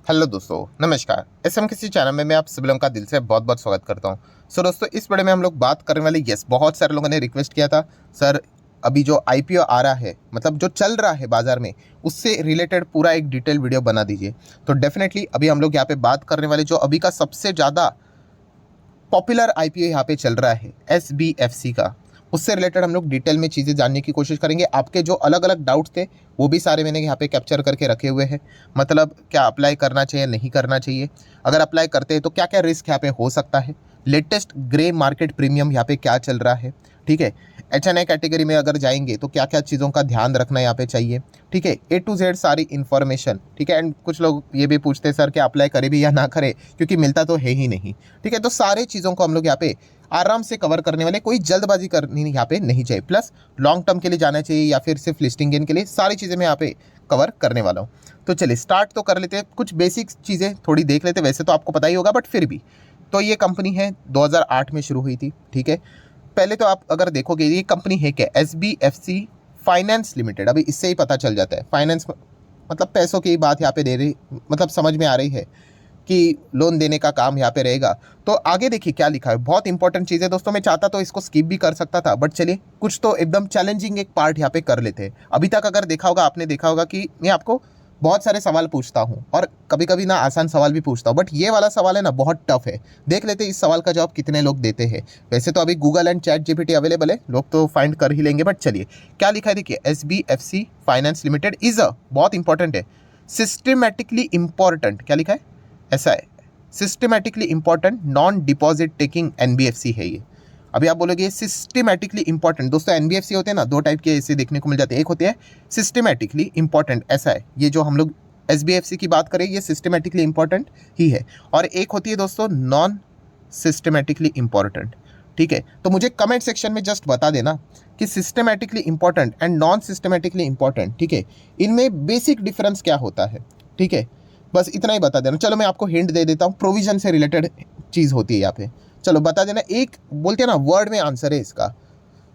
Hello दोस्तों, नमस्कार। SM किसी चैनल में मैं आप सभी लोगों का दिल से बहुत बहुत स्वागत करता हूं। दोस्तों, इस वीडियो में हम लोग बात करने वाले, बहुत सारे लोगों ने रिक्वेस्ट किया था सर, अभी जो आईपीओ आ रहा है, मतलब जो चल रहा है बाजार में, उससे रिलेटेड पूरा एक डिटेल वीडियो बना दीजिए। तो डेफिनेटली अभी हम लोग यहाँ पे बात करने वाले जो अभी का सबसे ज़्यादा पॉपुलर आईपीओ यहाँ पे चल रहा है एसबीएफसी का, उससे रिलेटेड हम लोग डिटेल में चीज़ें जानने की कोशिश करेंगे। आपके जो अलग अलग डाउट्स थे वो भी सारे मैंने यहाँ पे कैप्चर करके रखे हुए हैं। मतलब क्या अप्लाई करना चाहिए, नहीं करना चाहिए, अगर अप्लाई करते हैं तो क्या क्या रिस्क यहाँ पे हो सकता है, लेटेस्ट ग्रे मार्केट प्रीमियम यहाँ पे क्या चल रहा है, ठीक है। HNI कैटेगरी में अगर जाएंगे तो क्या क्या चीज़ों का ध्यान रखना यहाँ पे चाहिए, ठीक है। A to Z सारी इन्फॉर्मेशन, ठीक है। एंड कुछ लोग ये भी पूछते हैं सर कि अप्लाई करे भी या ना करे, क्योंकि मिलता तो है ही नहीं, ठीक है। तो सारे चीज़ों को हम लोग यहाँ पे आराम से कवर करने वाले, कोई जल्दबाजी करनी यहाँ पे नहीं चाहिए। प्लस लॉन्ग टर्म के लिए जाना चाहिए या फिर सिर्फ लिस्टिंग गेन के लिए, सारी चीज़ें मैं यहाँ पे कवर करने वाला हूँ। तो चलिए स्टार्ट तो कर लेते हैं, कुछ बेसिक चीज़ें थोड़ी देख लेते हैं। वैसे तो आपको पता ही होगा, बट फिर भी। तो ये कंपनी है 2008 में शुरू हुई थी, ठीक है। पहले तो आप अगर देखोगे ये कंपनी है क्या, SBFC फाइनेंस लिमिटेड। अभी इससे ही पता चल जाता है, फाइनेंस मतलब पैसों की बात यहाँ पे दे रही, मतलब समझ में आ रही है कि लोन देने का काम यहाँ पे रहेगा। तो आगे देखिए क्या लिखा है, बहुत इंपॉर्टेंट चीज़ है दोस्तों। मैं चाहता तो इसको स्किप भी कर सकता था, बट चलिए कुछ तो एकदम चैलेंजिंग एक पार्ट यहाँ पे कर लेते हैं। अभी तक अगर देखा होगा, आपने देखा होगा कि मैं आपको बहुत सारे सवाल पूछता हूँ और कभी कभी ना आसान सवाल भी पूछता हूँ, बट ये वाला सवाल है ना बहुत टफ है। देख लेते हैं इस सवाल का जवाब कितने लोग देते हैं। वैसे तो अभी Google and chat GPT available है, लोग तो फाइंड कर ही लेंगे, बट चलिए क्या लिखा है देखिए। SBFC finance limited is a, बहुत इंपॉर्टेंट है, सिस्टमेटिकली इंपॉर्टेंट, क्या लिखा है, ऐसा है, systematically important non deposit taking NBFC है ये। अभी आप बोलोगे सिस्टमेटिकली इंपॉर्टेंट, दोस्तों एनबीएफसी होते हैं ना, दो टाइप के ऐसे देखने को मिल जाते हैं। एक होते हैं सिस्टमेटिकली इंपॉर्टेंट, ऐसा है, ये जो हम लोग एसबीएफसी की बात करें ये सिस्टमेटिकली इंपॉर्टेंट ही है। और एक होती है दोस्तों नॉन सिस्टमेटिकली इंपॉर्टेंट, ठीक है। तो मुझे कमेंट सेक्शन में जस्ट बता देना कि systematically important and non systematically important, ठीक है, इनमें बेसिक डिफरेंस क्या होता है, ठीक है। बस इतना ही बता देना। चलो मैं आपको हिंट दे देता हूँ, प्रोविजन से रिलेटेड चीज़ होती है यहाँ पे। चलो बता देना, एक बोलते हैं ना वर्ड में आंसर है इसका,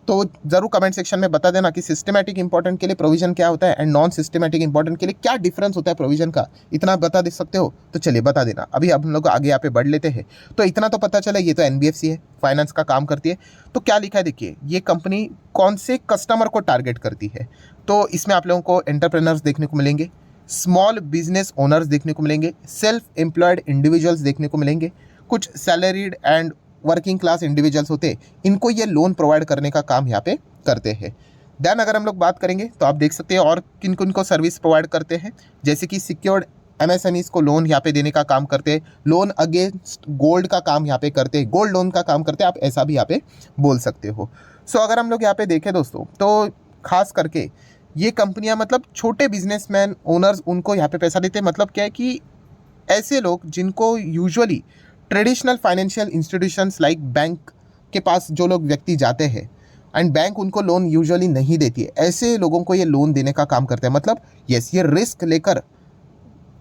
तो ज़रूर कमेंट सेक्शन में बता देना कि सिस्टमेटिक इंपॉर्टेंट के लिए प्रोविजन क्या होता है एंड नॉन सिस्टमेटिक इंपॉर्टेंट के लिए क्या डिफरेंस होता है प्रोविजन का। इतना बता दे सकते हो तो चलिए बता देना। अभी हम लोग आगे यहाँ पे बढ़ लेते हैं। तो इतना तो पता चला, ये तो एनबीएफसी है, फाइनेंस का काम करती है। तो क्या लिखा है देखिए, ये कंपनी कौन से कस्टमर को टारगेट करती है। तो इसमें आप लोगों को एंटरप्रेन्योर्स देखने को मिलेंगे, स्मॉल बिजनेस ओनर्स देखने को मिलेंगे, सेल्फ एम्प्लॉयड इंडिविजुअल्स देखने को मिलेंगे, कुछ salaried and working class individuals होते हैं, इनको ये लोन प्रोवाइड करने का काम यहाँ पे करते हैं। देन अगर हम लोग बात करेंगे तो आप देख सकते हैं और किन किन को सर्विस प्रोवाइड करते हैं, जैसे कि सिक्योर्ड MSMEs को लोन यहाँ पे देने का काम करते हैं, लोन अगेंस्ट गोल्ड का काम यहाँ पे करते हैं, गोल्ड लोन का काम करते हैं, आप ऐसा भी यहाँ पे बोल सकते हो। सो अगर हम लोग यहाँ पे देखें दोस्तों, तो खास करके ये कंपनियां मतलब छोटे बिजनेसमैन ओनर्स उनको यहाँ पे पैसा देते हैं। मतलब क्या है कि ऐसे लोग जिनको usually traditional financial institutions like bank के पास जो लोग व्यक्ति जाते हैं एंड बैंक उनको लोन यूजुअली नहीं देती है, ऐसे लोगों को ये लोन देने का काम करते हैं। मतलब यस, ये रिस्क लेकर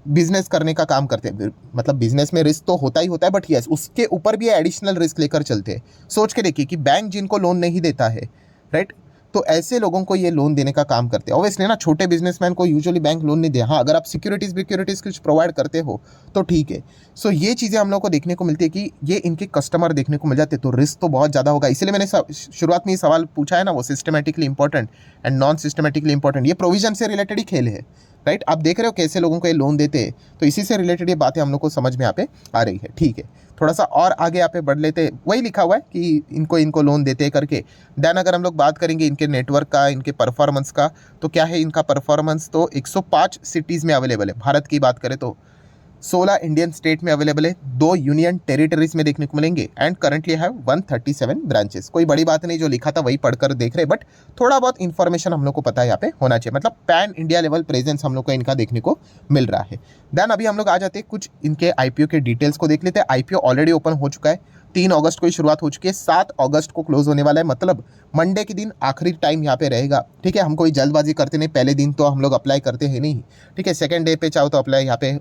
बिजनेस करने का काम करते हैं। मतलब बिजनेस में रिस्क तो होता ही होता है, बट यस उसके ऊपर भी एडिशनल रिस्क लेकर चलते हैं। सोच के देखिए कि बैंक जिनको लोन नहीं देता है, राइट, तो ऐसे लोगों को ये लोन देने का काम करते हैं। ऑब्वियसली ना, छोटे बिजनेसमैन को यूजुअली बैंक लोन नहीं दे। हाँ, अगर आप सिक्योरिटीज़ कुछ प्रोवाइड करते हो तो ठीक है। सो ये चीज़ें हम लोग को देखने को मिलती है कि ये इनके कस्टमर देखने को मिल जाते हैं, तो रिस्क तो बहुत ज़्यादा होगा। इसलिए मैंने शुरुआत में ये सवाल पूछा है ना, वो systematically important and non systematically important, ये प्रोविजन से रिलेटेड ही खेल है, राइट। आप देख रहे हो कैसे लोगों को ये लोन देते हैं, तो इसी से रिलेटेड ये बातें हम लोग को समझ में यहाँ पे आ रही है, ठीक है। थोड़ा सा और आगे यहाँ पे बढ़ लेते हैं, वही लिखा हुआ है कि इनको लोन देते हैं करके। देन अगर हम लोग बात करेंगे इनके नेटवर्क का, इनके परफॉर्मेंस का, तो क्या है इनका परफॉर्मेंस, तो 105 सिटीज़ में अवेलेबल है। भारत की बात करें तो 16 इंडियन स्टेट में अवेलेबल है, 2 यूनियन टेरिटरीज में देखने को मिलेंगे एंड करंटली है 137 ब्रांचेस। कोई बड़ी बात नहीं, जो लिखा था वही पढ़कर देख रहे, बट थोड़ा बहुत इन्फॉर्मेशन हम लोग को पता है यहाँ पे होना चाहिए। मतलब पैन इंडिया लेवल प्रेजेंस हम लोग को इनका देखने को मिल रहा है। देन अभी हम लोग आ जाते हैं कुछ इनके आईपीओ के डिटेल्स को देख लेते हैं। आईपीओ ऑलरेडी ओपन हो चुका है, 3 अगस्त को ही शुरुआत हो चुकी है, 7 अगस्त को क्लोज होने वाला है। मतलब मंडे के दिन आखिरी टाइम यहाँ पे रहेगा, ठीक है। हम कोई जल्दबाजी करते नहीं, पहले दिन तो हम लोग अप्लाई करते हैं नहीं, ठीक है। सेकंड डे पे चाहो तो अप्लाई यहाँ पे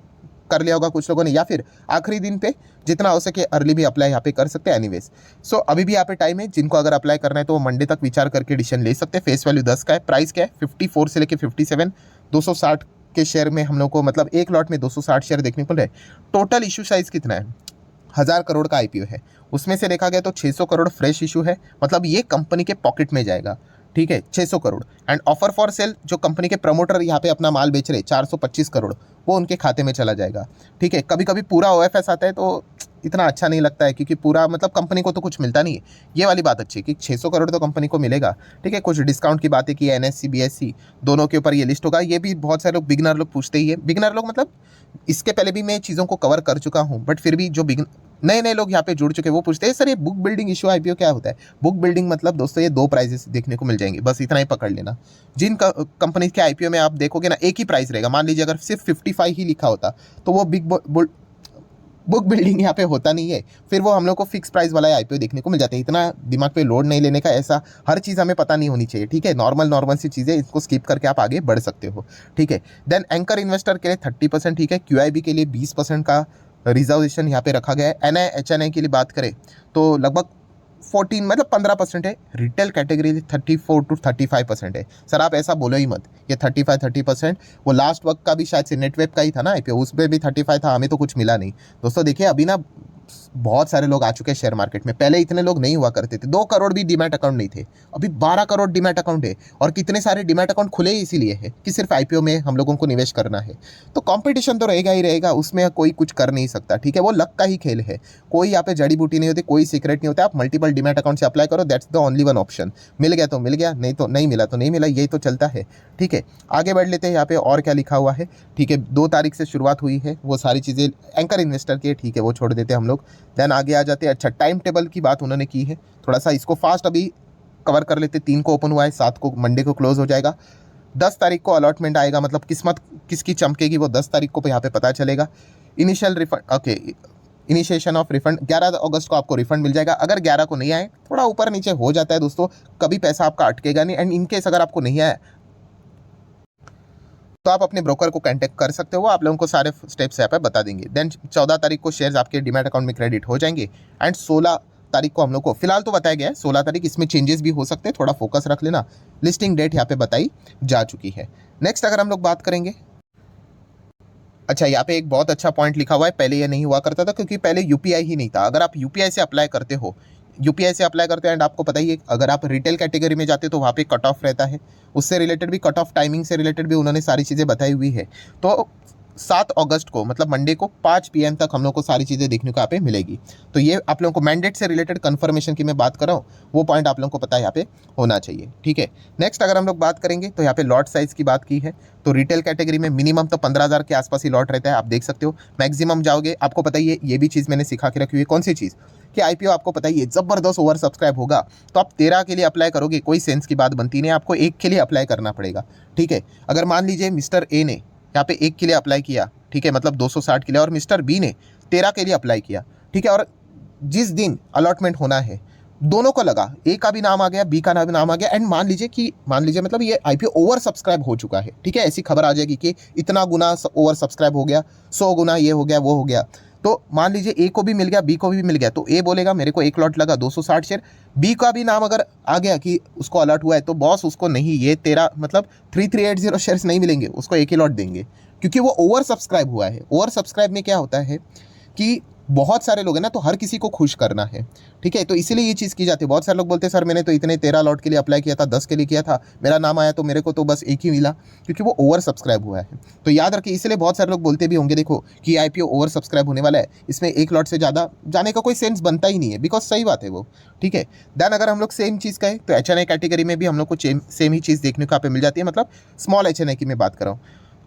कर लिया होगा कुछ लोगों ने, या फिर आखिरी दिन पे जितना हो सके अर्ली भी अप्लाई यहाँ पे कर सकते हैं। एनीवेज, सो अभी भी यहाँ पे टाइम है, जिनको अगर अप्लाई करना है तो वो मंडे तक विचार करके डिसीजन ले सकते हैं। फेस वैल्यू 10 का है, प्राइस क्या है 54 से लेके 57, 260 के शेयर में हम लोग को मतलब एक लॉट में 260 शेयर देखने को मिल रहे। टोटल इशू साइज कितना है? 1000 करोड़ का आईपीओ है। उसमें से देखा गया तो 600 करोड़ फ्रेश इशू है, मतलब ये कंपनी के पॉकेट में जाएगा, ठीक है, 600 crore. And offer for sale जो कंपनी के प्रमोटर यहाँ पे अपना माल बेच रहे 425 करोड़, वो उनके खाते में चला जाएगा, ठीक है। कभी कभी पूरा ओएफएस आता है तो इतना अच्छा नहीं लगता है, क्योंकि पूरा मतलब कंपनी को तो कुछ मिलता नहीं है। ये वाली बात अच्छी है कि 600 करोड़ तो कंपनी को मिलेगा, ठीक है। कुछ डिस्काउंट की बात है कि एनएससी बीएससी दोनों के ऊपर ये लिस्ट होगा। ये भी बहुत सारे लोग बिगनर लोग पूछते ही है। बिगनर लोग मतलब इसके पहले भी मैं चीज़ों को कवर कर चुका हूँ, बट फिर भी जो नए नए लोग यहाँ पे जुड़ चुके हैं वो पूछते हैं सर ये बुक बिल्डिंग इशू आईपीओ क्या होता है? बुक बिल्डिंग मतलब दोस्तों ये 2 प्राइजेस देखने को मिल जाएंगे, बस इतना ही पकड़ लेना। जिन कंपनी के आईपीओ में आप देखोगे ना एक ही प्राइस रहेगा। मान लीजिए अगर सिर्फ 55 ही लिखा होता तो वो बुक बिल्डिंग यहाँ पे होता नहीं है, फिर वो हम लोग को फिक्स प्राइस वाला आईपीओ देखने को मिल जाते हैं। इतना दिमाग पे लोड नहीं लेने का, ऐसा हर चीज़ हमें पता नहीं होनी चाहिए, ठीक है। नॉर्मल सी चीज़ें, इसको स्किप करके आप आगे बढ़ सकते हो, ठीक है। देन एंकर इन्वेस्टर के लिए 30%, ठीक है। क्यूआईबी के लिए 20% का रिजर्वेशन यहाँ पे रखा गया है। एनआई एचएनआई के लिए बात करें तो लगभग 14 मतलब 15% है। रिटेल कैटेगरी 34 to 35% है। सर आप ऐसा बोलो ही मत, ये 35-30%, वो लास्ट वक्त का भी शायद से नेटवेब का ही था ना आईपीओ, उसमें भी 35 था, हमें तो कुछ मिला नहीं। दोस्तों देखिए अभी ना बहुत सारे लोग आ चुके हैं शेयर मार्केट में। पहले इतने लोग नहीं हुआ करते थे, 2 करोड़ भी डीमैट अकाउंट नहीं थे, अभी 12 करोड़ डीमैट अकाउंट है। और कितने सारे डीमैट अकाउंट खुले इसीलिए है कि सिर्फ आईपीओ में हम लोगों को निवेश करना है। तो कंपटीशन तो रहेगा ही रहेगा, उसमें कोई कुछ कर नहीं सकता, ठीक है। वो लक का ही खेल है, कोई यहाँ पे जड़ी बूटी नहीं होती, कोई सीक्रेट नहीं होता। आप मल्टीपल डीमैट अकाउंट से अप्लाई करो, that's the only one option. मिल गया तो मिल गया, नहीं तो नहीं मिला तो नहीं मिला, यही तो चलता है, ठीक है। आगे बढ़ लेते हैं, यहाँ पे और क्या लिखा हुआ है, ठीक है। 2 तारीख से शुरुआत हुई है, वो सारी चीज़ें एंकर इन्वेस्टर की, ठीक है, वो छोड़ देते हैं हम लोग। देन आगे आ जाते हैं। अच्छा, टाइम टेबल की बात उन्होंने की है, थोड़ा सा इसको फास्ट अभी कवर कर लेते। 3 को ओपन हुआ है, 7 को मंडे को क्लोज हो जाएगा। 10 तारीख को अलॉटमेंट आएगा, मतलब किस्मत किसकी चमकेगी वो 10 तारीख को यहाँ पे पता चलेगा। Initial refund, okay, initiation of refund 11 अगस्त को आपको रिफंड मिल जाएगा। अगर 11 को नहीं आए, थोड़ा ऊपर नीचे हो जाता है दोस्तों, कभी पैसा आपका अटकेगा नहीं। एंड इनकेस अगर आपको नहीं आया तो आप अपने ब्रोकर को कांटेक्ट कर सकते हो, आप लोगों को सारे स्टेप्स यहाँ पे बता देंगे। देन 14 तारीख को शेयर्स आपके डीमैट अकाउंट में क्रेडिट हो जाएंगे। एंड 16 तारीख को हम लोग को फिलहाल तो बताया गया है 16 तारीख, इसमें चेंजेस भी हो सकते हैं, थोड़ा फोकस रख लेना। लिस्टिंग डेट यहाँ पे बताई जा चुकी है। नेक्स्ट अगर हम लोग बात करेंगे, अच्छा यहाँ पे एक बहुत अच्छा पॉइंट लिखा हुआ है, पहले ये नहीं हुआ करता था क्योंकि पहले यूपीआई ही नहीं था। अगर आप यूपीआई से अप्लाई करते हो, एंड आपको पता ही है अगर आप रिटेल कैटेगरी में जाते हो तो वहाँ पे कट ऑफ रहता है, उससे रिलेटेड भी कट ऑफ टाइमिंग से रिलेटेड भी उन्होंने सारी चीज़ें बताई हुई है। तो 7 अगस्त को मतलब मंडे को 5 PM तक हम लोग को सारी चीज़ें देखने को यहाँ पे मिलेगी। तो ये आप लोगों को मैंडेट से रिलेटेड कंफर्मेशन की मैं बात कर रहा हूँ, वो पॉइंट आप लोगों को पता है यहाँ पे होना चाहिए, ठीक है। नेक्स्ट अगर हम लोग बात करेंगे तो यहाँ पे लॉट साइज़ की बात की है, तो रिटेल कैटेगरी में मिनिमम तो 15,000 के आसपास ही लॉट रहता है, आप देख सकते हो। मैक्सिमम जाओगे, आपको पता ही है, ये भी चीज़ मैंने सिखा के रखी हुई है। कौन सी चीज़ कि आईपीओ आपको पता ही है ज़बरदस्त ओवर सब्सक्राइब होगा, तो आप 13 के लिए अप्लाई करोगे, कोई सेंस की बात बनती नहीं, आपको 1 के लिए अप्लाई करना पड़ेगा, ठीक है। अगर मान लीजिए मिस्टर ए ने यहाँ पे 1 के लिए अप्लाई किया, ठीक है, मतलब 260 के लिए, और मिस्टर बी ने 13 के लिए अप्लाई किया, ठीक है, और जिस दिन अलॉटमेंट होना है दोनों को लगा, ए का भी नाम आ गया, बी का नाम आ गया, एंड मान लीजिए मतलब ये आईपीओ ओवर सब्सक्राइब हो चुका है, ठीक है, ऐसी खबर आ जाएगी कि इतना गुना ओवर सब्सक्राइब हो गया, 100 गुना ये हो गया वो हो गया। तो मान लीजिए ए को भी मिल गया, बी को भी मिल गया, तो ए बोलेगा मेरे को 1 लॉट लगा 260 शेयर, बी का भी नाम अगर आ गया कि उसको अलॉट हुआ है, तो बॉस उसको नहीं, ये तेरा मतलब 3380 शेयर्स नहीं मिलेंगे, उसको 1 ही लॉट देंगे, क्योंकि वो ओवर सब्सक्राइब हुआ है। ओवर सब्सक्राइब में क्या होता है कि बहुत सारे लोग हैं ना, तो हर किसी को खुश करना है, ठीक है, तो इसीलिए ये चीज़ की जाती है। बहुत सारे लोग बोलते हैं सर मैंने तो इतने 13 लॉट के लिए अप्लाई किया था, 10 के लिए किया था, मेरा नाम आया तो मेरे को तो बस 1 ही मिला, क्योंकि वो ओवर सब्सक्राइब हुआ है। तो याद रखिए, इसलिए बहुत सारे लोग बोलते भी होंगे देखो कि आईपीओ ओवर सब्सक्राइब होने वाला है, इसमें 1 लॉट से ज़्यादा जाने का कोई सेंस बनता ही नहीं है, बिकॉज सही बात है वो, ठीक है। देन अगर हम लोग सेम चीज़ कहें तो एचएनआई कैटेगरी में भी हम लोग को सेम ही चीज़ देखने को यहाँ पे मिल जाती है, मतलब स्मॉल एचएनआई की मैं बात कर रहा हूँ।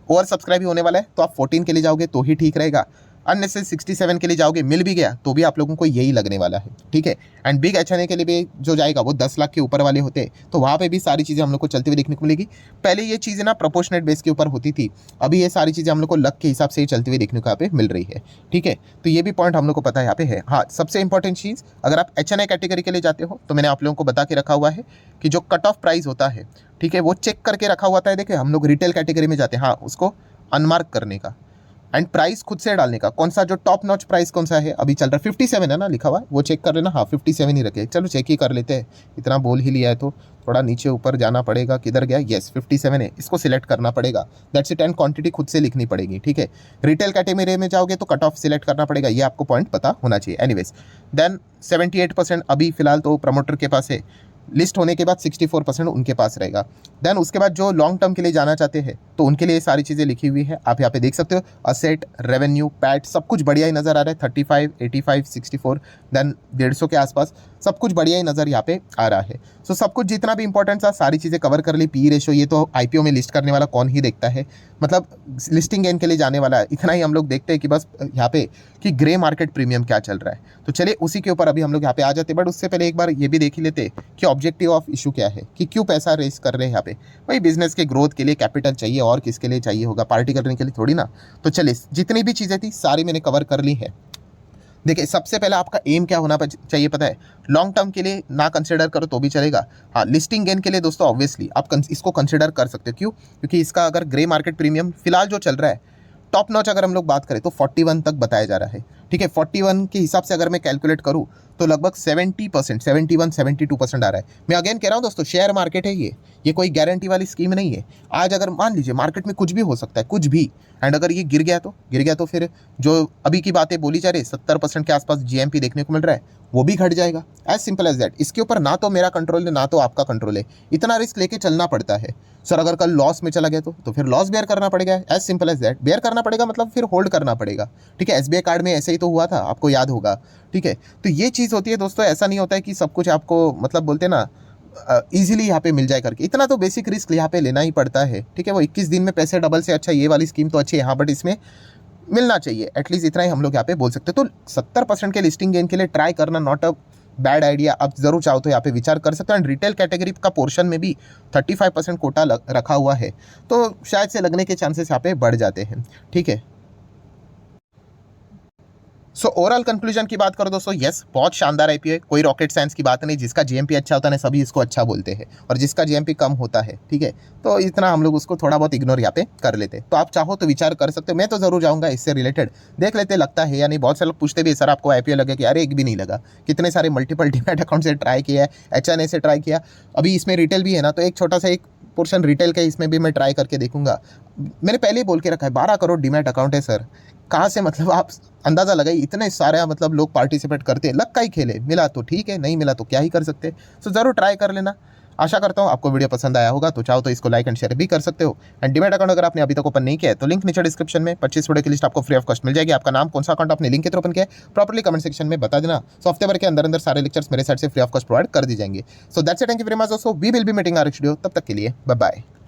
ओवर सब्सक्राइब ही होने वाला है, तो आप 14 के लिए जाओगे तो ही ठीक रहेगा। अननेसेसरी 67 के लिए जाओगे, मिल भी गया तो भी आप लोगों को यही लगने वाला है, ठीक है। एंड बिग एचएनआई के लिए भी जो जाएगा वो 10 लाख के ऊपर वाले होते हैं, तो वहाँ पे भी सारी चीज़ें हम लोग को चलती हुई देखने को मिलेगी। पहले ये चीज़ें ना प्रोपोर्शनेट बेस के ऊपर होती थी, अभी ये सारी चीज़ें हम लोग को लक के हिसाब से ही चलती हुई देखने को यहाँ पे मिल रही है, ठीक है। तो ये भी पॉइंट हम लोग को पता है यहाँ पे है। हाँ, सबसे इंपॉर्टेंट चीज़, अगर आप एचएनआई कैटेगरी के लिए जाते हो तो मैंने आप लोगों को बता के रखा हुआ है कि जो कट ऑफ प्राइस होता है, ठीक है, वो चेक करके रखा हुआ है। देखिए हम लोग रिटेल कैटेगरी में जाते हैं, हाँ, उसको अनमार्क करने का, एंड प्राइस खुद से डालने का, कौन सा जो टॉप नॉच प्राइस कौन सा है अभी चल रहा है, 57 है ना लिखा हुआ है, वो चेक कर लेना। हाँ 57 ही रखे, चलो चेक ही कर लेते हैं, इतना बोल ही लिया है तो थोड़ा नीचे ऊपर जाना पड़ेगा, किधर गया, येस 57 है, इसको सिलेक्ट करना पड़ेगा, दैट्स इट, एंड क्वांटिटी खुद से लिखनी पड़ेगी, ठीक है। रिटेल कैटेगरी में जाओगे तो कट ऑफ सिलेक्ट करना पड़ेगा, ये आपको पॉइंट पता होना चाहिए। एनीवेज देन 78% अभी फिलहाल तो प्रमोटर के पास है, लिस्ट होने के बाद 64% उनके पास रहेगा। देन उसके बाद जो लॉन्ग टर्म के लिए जाना चाहते हैं तो उनके लिए सारी चीज़ें लिखी हुई है, आप यहाँ पे देख सकते हो, असेट, रेवेन्यू, पैट, सब कुछ बढ़िया ही नज़र आ रहा है, 35, 85, 64, देन 150 के आसपास सब कुछ बढ़िया ही नज़र यहाँ पे आ रहा है। सो सब कुछ जितना भी इंपॉर्टेंट था सारी चीज़ें कवर कर ली। पी रेशो ये तो आईपीओ में लिस्ट करने वाला कौन ही देखता है, मतलब लिस्टिंग गेन के लिए जाने वाला है, इतना ही हम लोग देखते हैं कि बस यहाँ पे कि ग्रे मार्केट प्रीमियम क्या चल रहा है। तो चलिए उसी के ऊपर अभी हम लोग यहाँ पे आ जाते हैं, बट उससे पहले एक बार ये भी देख ही लेते कि ऑब्जेक्टिव ऑफ इशू क्या है, कि क्यों पैसा रेस कर रहे हैं यहाँ पे। भाई बिजनेस के ग्रोथ के लिए कैपिटल चाहिए, और किसके लिए चाहिए होगा, पार्टी करने के लिए थोड़ी ना। तो चलिए जितनी भी चीज़ें थी सारी मैंने कवर कर ली है। देखिए सबसे पहले आपका एम क्या होना चाहिए पता है, लॉन्ग टर्म के लिए ना कंसिडर करो तो भी चलेगा। हाँ लिस्टिंग गेन के लिए दोस्तों ऑब्वियसली आप इसको कंसिडर कर सकते हो, क्यों, क्योंकि इसका अगर ग्रे मार्केट प्रीमियम फिलहाल जो चल रहा है टॉप नॉच अगर हम लोग बात करें तो 41 तक बताया जा रहा है, ठीक है। 41 के हिसाब से अगर मैं कैलकुलेट करूँ तो लगभग 70%, 71, 72% आ रहा है। मैं अगेन कह रहा हूँ दोस्तों, शेयर मार्केट है ये कोई गारंटी वाली स्कीम नहीं है। आज अगर मान लीजिए मार्केट में कुछ भी हो सकता है, कुछ भी, एंड अगर ये गिर गया तो फिर जो अभी की बातें बोली जा रही है 70% के आसपास जीएमपी देखने को मिल रहा है, वो भी घट जाएगा, एज सिंपल एज दैट। इसके ऊपर ना तो मेरा कंट्रोल है ना तो आपका कंट्रोल है, इतना रिस्क लेके चलना पड़ता है। सर अगर कल लॉस में चला गया तो फिर लॉस बेयर करना पड़ेगा, as simple as that. Bear करना पड़ेगा मतलब फिर होल्ड करना पड़ेगा, ठीक है। एसबीआई कार्ड में ऐसे ही तो हुआ था, आपको याद होगा, ठीक है। तो ये चीज़ होती है दोस्तों, ऐसा नहीं होता है कि सब कुछ आपको मतलब बोलते ना ईजिली यहाँ पे मिल जाए करके, इतना तो बेसिक रिस्क यहाँ पे लेना ही पड़ता है, ठीक है। वो 21 दिन में पैसे डबल से अच्छा ये वाली स्कीम तो अच्छी है यहाँ, बट इसमें मिलना चाहिए एटलीस्ट, इतना ही हम लोग यहाँ पे बोल सकते हैं। तो 70% के लिस्टिंग गेन के लिए ट्राई करना नॉट अ बैड आइडिया, आप जरूर चाहो तो यहाँ पे विचार कर सकते हो। एंड रिटेल कैटेगरी का पोर्शन में भी 35% कोटा रखा हुआ है, तो शायद से लगने के चांसेस यहाँ पे बढ़ जाते हैं, ठीक है। सो ओवरऑल कंक्लूजन की बात करो दोस्तों, यस बहुत शानदार आईपीओ है, कोई रॉकेट साइंस की बात नहीं। जिसका जीएमपी अच्छा होता है सभी इसको अच्छा बोलते हैं, और जिसका जीएमपी कम होता है, ठीक है, तो इतना हम लोग उसको थोड़ा बहुत इग्नोर यहाँ पे कर लेते हैं। तो आप चाहो तो विचार कर सकते हो, मैं तो जरूर जाऊँगा इससे रिलेटेड, देख लेते लगता है या नहीं। बहुत सारे लोग पूछते भी सर आपको आईपीओ लगे कि अरे एक भी नहीं लगा, कितने सारे मल्टीपल डीमैट अकाउंट से ट्राई किया है, एचएनए से ट्राई किया, अभी इसमें रिटेल भी है ना, तो एक छोटा सा एक पोर्शन रिटेल का इसमें भी मैं ट्राई करके देखूंगा। मैंने पहले ही बोल के रखा है 12 करोड़ डीमैट अकाउंट है सर, कहाँ से मतलब आप अंदाज़ा लगाइए, इतने सारे मतलब लोग पार्टिसिपेट करते हैं, लक का ही खेले, मिला तो ठीक है, नहीं मिला तो क्या ही कर सकते। सो ज़रूर ट्राई कर लेना। आशा करता हूँ आपको वीडियो पसंद आया होगा, तो चाहो तो इसको लाइक एंड शेयर भी कर सकते हो। एंड डीमैट अकाउंट अगर आपने अभी तक ओपन नहीं किया है तो लिंक नीचे डिस्क्रिप्शन में 25 वीडियो की लिस्ट आपको फ्री ऑफ कॉस्ट मिल जाएगी। आपका नाम कौन सा अकाउंट आपने लिंक के थ्रू ओपन किया है प्रॉपर्ली कमेंट सेक्शन में बता देना। सो हफ्ते भर के अंदर सारे लेक्चर्स मेरे साइड से फ्री ऑफ कॉस्ट प्रोवाइड कर दी जाएंगे। So that's it, thank you very much दोस्तों, we will be meeting our next video, तब तक के लिए बाय बाय।